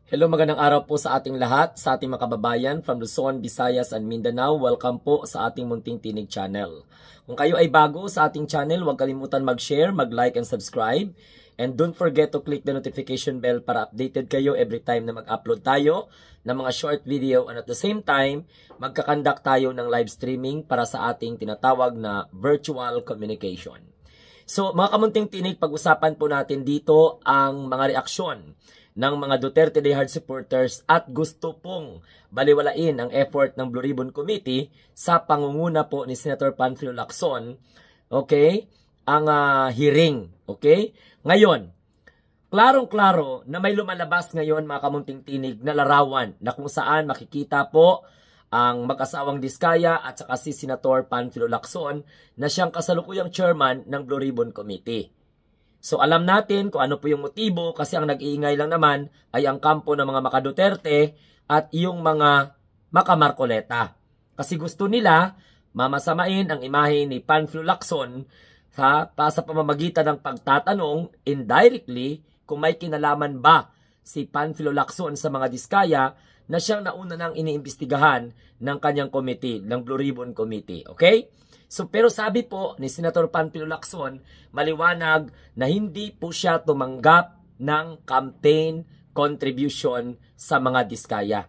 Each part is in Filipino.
Hello, magandang araw po sa ating lahat, sa ating mga kababayan from Luzon, Visayas, and Mindanao. Welcome po sa ating Munting Tinig channel. Kung kayo ay bago sa ating channel, huwag kalimutan mag-share, mag-like, and subscribe. And don't forget to click the notification bell para updated kayo every time na mag-upload tayo ng mga short video. And at the same time, magkakandak tayo ng live streaming para sa ating tinatawag na virtual communication. So mga kamunting tinig, pag-usapan po natin dito ang mga reaksyon ng mga Duterte Day Hard supporters at gusto pong baliwalain ang effort ng Blue Ribbon Committee sa pangunguna po ni Senator Panfilo Lacson, okay, ang hearing, okay? Ngayon, klarong-klaro na may lumalabas ngayon mga kamunting tinig na larawan na kung saan makikita po ang mag-asawang Diskaya at saka si Senator Panfilo Lacson na siyang kasalukuyang chairman ng Blue Ribbon Committee. So alam natin kung ano po yung motibo kasi ang nag-iingay lang naman ay ang kampo ng mga Maka-Duterte at yung mga Maka-Marcoleta. Kasi gusto nila mamasamain ang imahe ni Panfilo Lacson sa pamamagitan ng pagtatanong indirectly kung may kinalaman ba si Panfilo Lacson sa mga Diskaya na siyang nauna nang iniimbestigahan ng kanyang committee, ng Blue Ribbon Committee. Okay? So, pero sabi po ni Senator Panfilo Lacson, maliwanag na hindi po siya tumanggap ng campaign contribution sa mga Diskaya.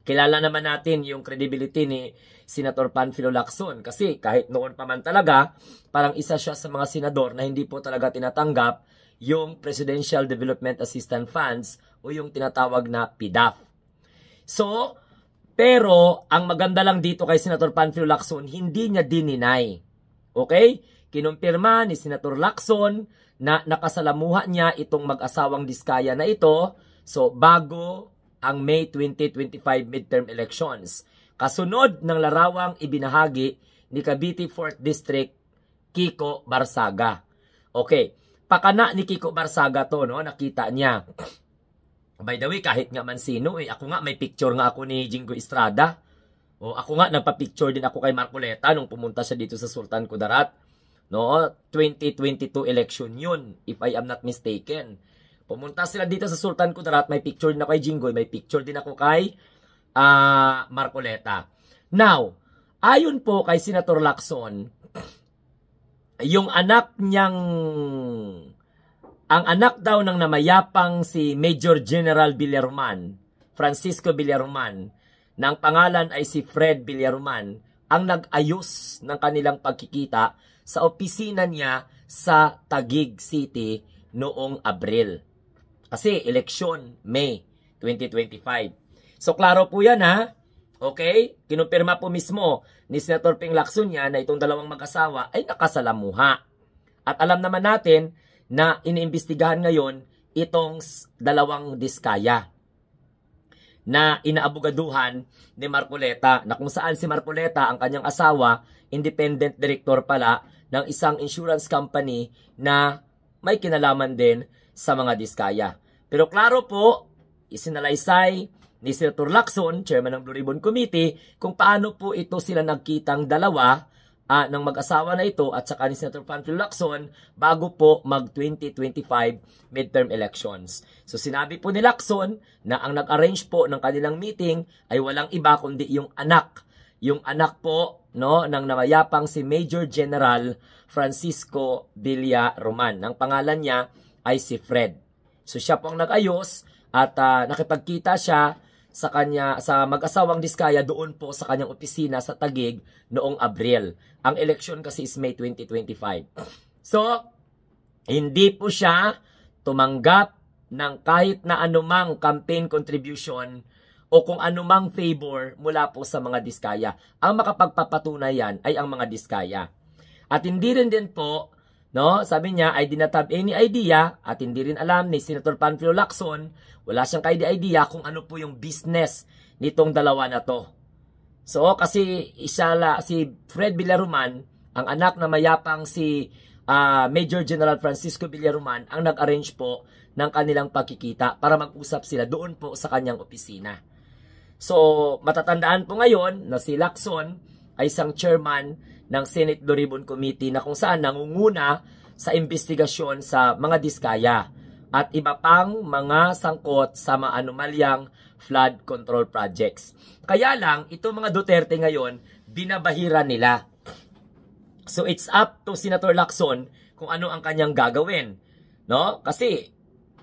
Kilala naman natin yung credibility ni Senator Panfilo Lacson kasi kahit noon pa man talaga, parang isa siya sa mga senador na hindi po talaga tinatanggap yung Presidential Development Assistance Funds o yung tinatawag na PDAF. So, pero ang maganda lang dito kay Senator Panfilo Lacson, hindi niya dininay. Okay? Kinumpirma ni Senator Lacson na nakasalamuha niya itong mag-asawang Diskaya na ito so bago ang May 2025 midterm elections. Kasunod ng larawang ibinahagi ni Cavite 4th District Kiko Barsaga. Okay, pakana ni Kiko Barsaga to, no? Nakita niya. By the way, kahit nga man sino, ako nga may picture nga ako ni Jingo Estrada. O ako nga nagpa-picture din ako kay Marcoleta nung pumunta siya dito sa Sultan Kudarat. No, 2022 election yun, if I am not mistaken. Pumunta sila dito sa Sultan Kudarat, may picture din ako kay Jingo, may picture din ako kay Marcoleta. Now, ayon po kay Senator Lacson, yung anak niyang ang anak daw ng namayapang si Major General Villaroman, Francisco Villaroman, na ang pangalan ay si Fred Villaroman, ang nag-ayos ng kanilang pagkikita sa opisina niya sa Taguig City noong Abril. Kasi eleksyon, May 2025. So klaro po yan ha. Okay? Kinumpirma po mismo ni Senator Ping Lacson niya na itong dalawang mag-asawa ay nakasalamuha. At alam naman natin na iniimbestigahan ngayon itong dalawang Diskaya na inaabugaduhan ni Marcoleta na kung saan si Marcoleta, ang kanyang asawa, independent director pala ng isang insurance company na may kinalaman din sa mga Diskaya. Pero klaro po, isinalaysay ni Senator Lacson, chairman ng Blue Ribbon Committee, kung paano po ito sila nagkitang dalawa ng mag-asawa na ito at saka ni Senator Panfilo Lacson bago po mag-2025 midterm elections. So sinabi po ni Lacson na ang nag-arrange po ng kanilang meeting ay walang iba kundi yung anak. Yung anak po, no, ng namayapang si Major General Francisco Villaroman. Ang pangalan niya ay si Fred. So siya po ang nag-ayos at nakipagkita siya sa kanya, sa mag-asawang Diskaya doon po sa kanyang opisina sa Taguig noong Abril. Ang eleksyon kasi is May 2025. So, hindi po siya tumanggap ng kahit na anumang campaign contribution o kung anumang favor mula po sa mga Diskaya. Ang makapagpapatunay yan ay ang mga Diskaya. At hindi rin din po, no, sabi niya, I did not have any idea at hindi rin alam ni Senator Panfilo Lacson, wala siyang idea kung ano po yung business nitong dalawa na to. So, kasi si Fred Villaroman, ang anak na mayapang si Major General Francisco Villaroman, ang nag-arrange po ng kanilang pagkikita para mag-usap sila doon po sa kanyang opisina. So, matatandaan po ngayon na si Lacson ay isang chairman ng Senate Blue Ribbon Committee na kung saan nangunguna sa investigasyon sa mga Diskaya. at iba pang mga sangkot sa mga anomalyang flood control projects. Kaya lang, itong mga Duterte ngayon, binabahira nila. So it's up to Senator Lacson kung ano ang kanyang gagawin. No? Kasi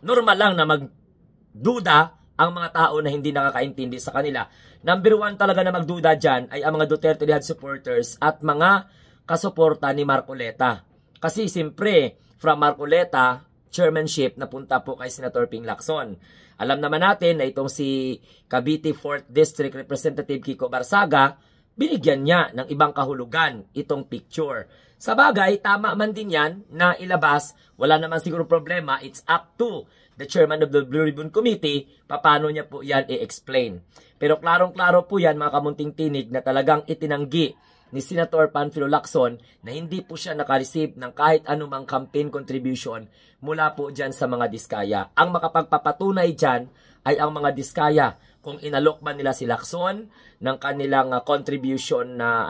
normal lang na magduda ang mga tao na hindi nakakaintindi sa kanila. Number one talaga na magduda dyan ay ang mga Duterte Dihad supporters at mga kasuporta ni Marcoleta. Kasi siyempre, from Marcoleta, chairmanship, napunta po kay Senator Ping Lacson. Alam naman natin na itong si Cavite 4th District Representative Kiko Barsaga, binigyan niya ng ibang kahulugan itong picture. Sa bagay, tama man din yan na ilabas, wala naman siguro problema, it's up to the chairman of the Blue Ribbon Committee, paano niya po yan i-explain. Pero klarong-klaro po yan mga kamunting tinig na talagang itinanggi ni Senator Panfilo Lacson na hindi po siya nakareceive ng kahit anumang campaign contribution mula po dyan sa mga diskaya. Ang makapagpapatunay dyan ay ang mga diskaya kung inalok ba nila si Lacson ng kanilang contribution na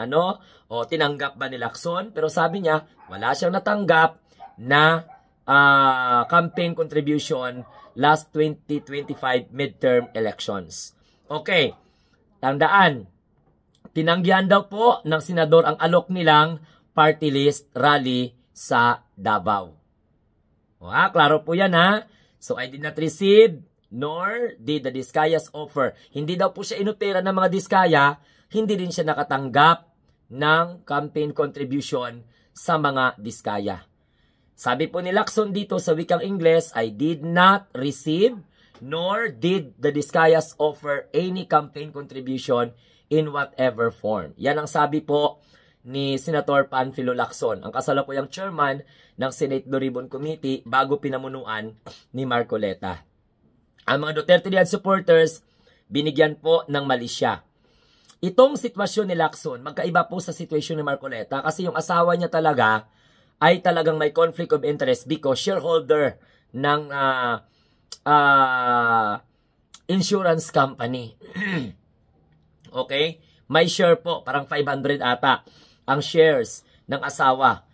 o tinanggap ba ni Lacson. Pero sabi niya, wala siyang natanggap na campaign contribution last 2025 midterm elections. Okay, tandaan, tinanggihan daw po ng senador ang alok nilang party list rally sa Davao. Klaro po yan ha. So I did not receive nor did the Diskayas offer. Hindi daw po siya inopera ng mga Diskaya, hindi din siya nakatanggap ng campaign contribution sa mga Diskaya. Sabi po ni Lacson dito sa wikang Ingles, I did not receive nor did the Diskayas offer any campaign contribution in whatever form. Yan ang sabi po ni Senator Panfilo Lacson, ang kasalukuyang chairman ng Senate Blue Ribbon Committee bago pinamunuan ni Marcoleta. Ang mga Duterte Dihad supporters, binigyan po ng mali siya. Itong sitwasyon ni Lacson, magkaiba po sa sitwasyon ni Marcoleta kasi yung asawa niya talaga ay talagang may conflict of interest because shareholder ng insurance company. Okay? May share po, parang 500 ata ang shares ng asawa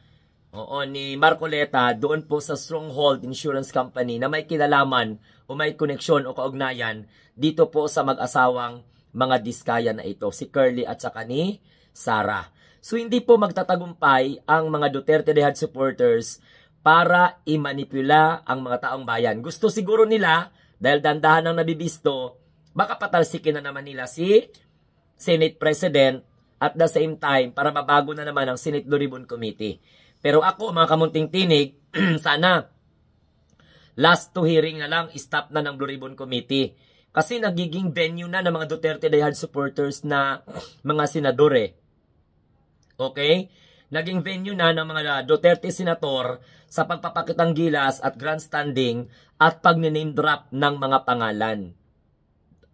ni Marcoleta doon po sa Stronghold Insurance Company na may kinalaman o may koneksyon o kaugnayan dito po sa mag-asawang mga Diskaya na ito, si Curly at saka ni Sarah. So hindi po magtatagumpay ang mga Duterte Dihad supporters para imanipula ang mga taong bayan. Gusto siguro nila, dahil dandahan ng nabibisto, baka patalsikin na naman nila si Senate President at the same time para mabago na naman ang Senate Blue Ribbon Committee. Pero ako, mga kamunting tinig, sana last to hearing na lang, stop na ng Blue Ribbon Committee. Kasi nagiging venue na ng mga Duterte Dihad supporters na mga senador Okay? Naging venue na ng mga Duterte senator sa pagpapakitang gilas at grandstanding at pag-name drop ng mga pangalan.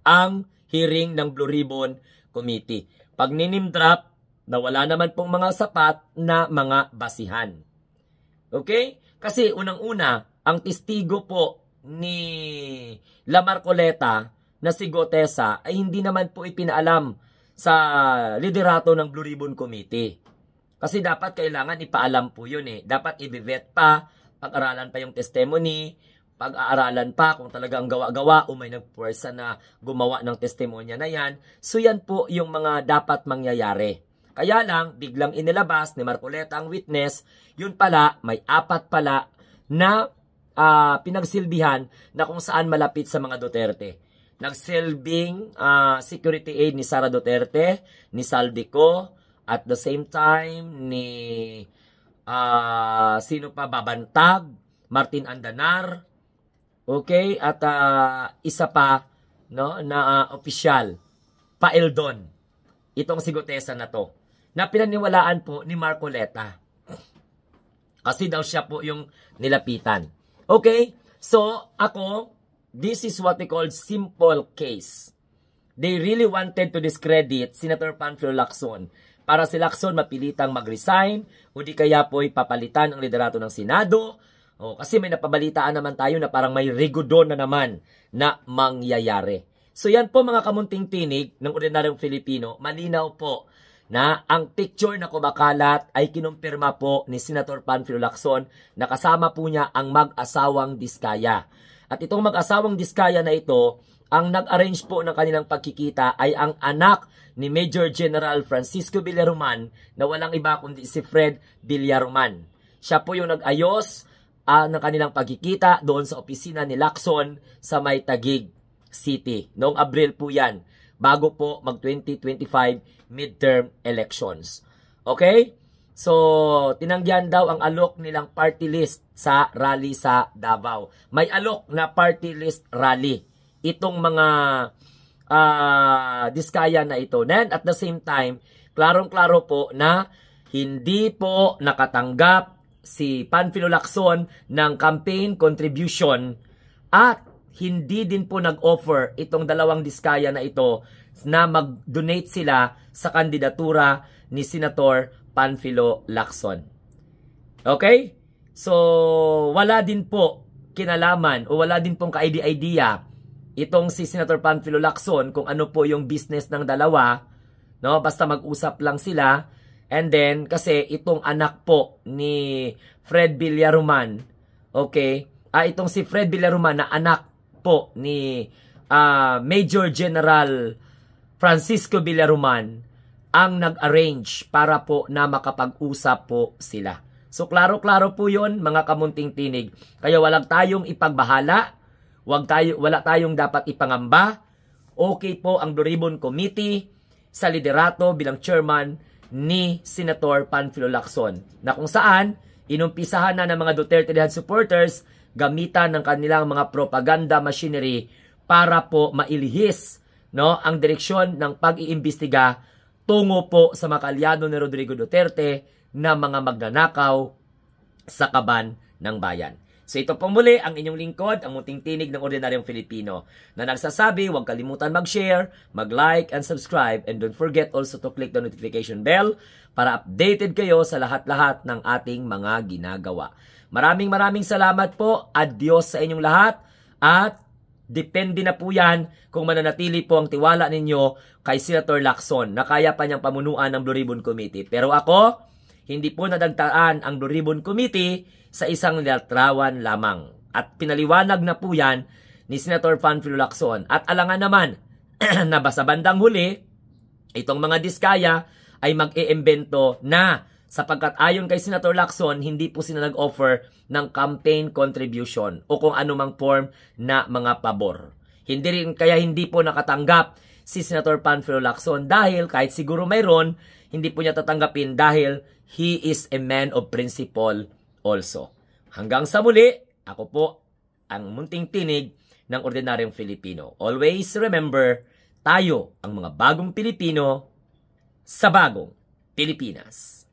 Ang hearing ng Blue Ribbon Committee. Pag name drop, na wala naman pong mga sapat na mga basihan. Okay? Kasi unang-una, ang testigo po ni La Marcoleta na si Gotesa ay hindi naman po ipinaalam sa liderato ng Blue Ribbon Committee. Kasi dapat kailangan ipaalam po yun Dapat i-vet pa, pag-aralan pa yung testimony, pag-aaralan pa kung talagang gawa-gawa o may nagpuwersa na gumawa ng testimonya na yan. So yan po yung mga dapat mangyayari. Kaya lang, biglang inilabas ni Marcoleta ang witness, yun pala, may 4 pala na pinagsilbihan na kung saan malapit sa mga Duterte. Nagsilbing security aid ni Sara Duterte, ni Saldico, at the same time ni sino pa, Babantag, Martin Andanar, okay, at isa pa na opisyal, Paeldon, itong si Gotesa na to, na pinaniwalaan po ni Marcoleta. Kasi daw siya po yung nilapitan. Okay, so ako, this is what we call simple case. They really wanted to discredit Senator Panfilo Lacson para si Lacson mapilitang mag-resign o di kaya po'y papalitan ang liderato ng Senado. Kasi may napabalitaan naman tayo na parang may rigudon na naman na mangyayari. So yan po mga kamunting tinig ng ordinaryong Filipino, malinaw po na ang picture na kumakalat ay kinumpirma po ni Senator Panfilo Lacson na kasama po niya ang mag-asawang Diskaya. At itong mag-asawang Diskaya na ito, ang nag-arrange po ng kanilang pagkikita ay ang anak ni Major General Francisco Villaroman na walang iba kundi si Fred Villaroman. Siya po yung nag-ayos ng kanilang pagkikita doon sa opisina ni Lacson sa May Taguig City. Noong Abril po yan, bago po mag-2025 midterm elections. Okay? So, tinanggihan daw ang alok nilang party list sa rally sa Davao. May alok na party list rally. Itong mga Diskaya na ito. Then, at the same time, klarong-klaro po na hindi po nakatanggap si Panfilo Lacson ng campaign contribution at hindi din po nag-offer itong dalawang Diskaya na ito na mag-donate sila sa kandidatura ni Senator Panfilo Lacson. Okay? So, wala din po kinalaman o wala din pong ka-idea itong si Senator Panfilo Lacson kung ano po yung business ng dalawa. No? Basta mag-usap lang sila. And then, kasi itong anak po ni Fred Villaroman, okay? Itong si Fred Villaroman na anak po ni Major General Francisco Villaroman ang nag-arrange para po na makapag-usap po sila. So klaro-klaro po yun mga kamunting tinig. Kaya walang tayong ipagbahala, wala tayong dapat ipangamba. Okay po ang Blue Ribbon Committee sa liderato bilang chairman ni Senator Panfilo Lacson na kung saan inumpisahan na ng mga Duterte Dehan supporters gamitan ng kanilang mga propaganda machinery para po mailihis ang direksyon ng pag-iimbestiga tungo po sa mga kalyado ni Rodrigo Duterte na mga magnanakaw sa kaban ng bayan. So ito pong muli ang inyong lingkod, ang munting tinig ng ordinaryong Filipino na nagsasabi, huwag kalimutan mag-share, mag-like, and subscribe, and don't forget also to click the notification bell para updated kayo sa lahat-lahat ng ating mga ginagawa. Maraming salamat po. Adios sa inyong lahat at depende na po yan kung mananatili po ang tiwala ninyo kay Senator Lacson na kaya pa niyang pamunuan ng Blue Ribbon Committee. Pero ako, hindi po nadagtaan ang Blue Ribbon Committee sa isang letrawan lamang. At pinaliwanag na po yan ni Senator Panfilo Lacson. At alangan naman na sa bandang huli, itong mga Diskaya ay mag-iimbento na sapagkat ayon kay Senator Lacson, hindi po sila nag-offer ng campaign contribution o kung anumang form na mga pabor. Kaya hindi po nakatanggap si Senator Panfilo Lacson dahil kahit siguro mayroon, hindi po niya tatanggapin dahil he is a man of principle also. Hanggang sa muli, ako po ang munting tinig ng ordinaryong Filipino. Always remember, tayo ang mga bagong Pilipino sa bagong Pilipinas.